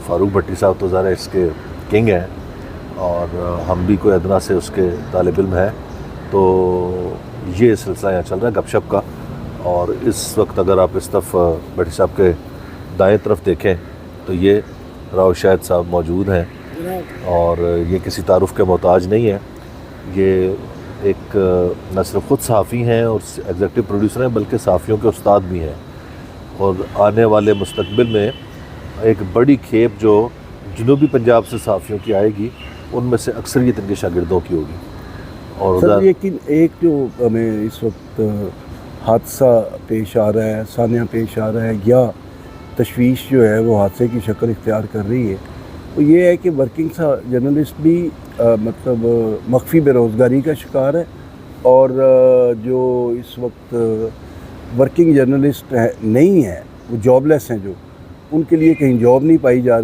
فاروق بھٹی صاحب تو ذرا اس کے کنگ ہیں اور ہم بھی کوئی ادنا سے اس کے طالب علم ہیں، تو یہ سلسلہ یہاں چل رہا ہے گپ شپ کا. اور اس وقت اگر آپ اس طرف بھٹی صاحب کے دائیں طرف دیکھیں تو یہ راؤ شاہد صاحب موجود ہیں، اور یہ کسی تعارف کے محتاج نہیں ہے. یہ ایک نہ صرف خود صحافی ہیں اور ایگزیکٹو پروڈیوسر ہیں، بلکہ صحافیوں کے استاد بھی ہیں، اور آنے والے مستقبل میں ایک بڑی کھیپ جو جنوبی پنجاب سے صحافیوں کی آئے گی، ان میں سے اکثریت ان کے شاگردوں کی ہوگی. اور سر لیکن ایک جو ہمیں اس وقت حادثہ پیش آ رہا ہے، سانحہ پیش آ رہا ہے، یا تشویش جو ہے وہ حادثے کی شکل اختیار کر رہی ہے، وہ یہ ہے کہ ورکنگ جرنلسٹ بھی مطلب مخفی بے روزگاری کا شکار ہے، اور جو اس وقت ورکنگ جرنلسٹ نہیں ہیں وہ جاب لیس ہیں، جو ان کے لیے کہیں جاب نہیں پائی جا رہی.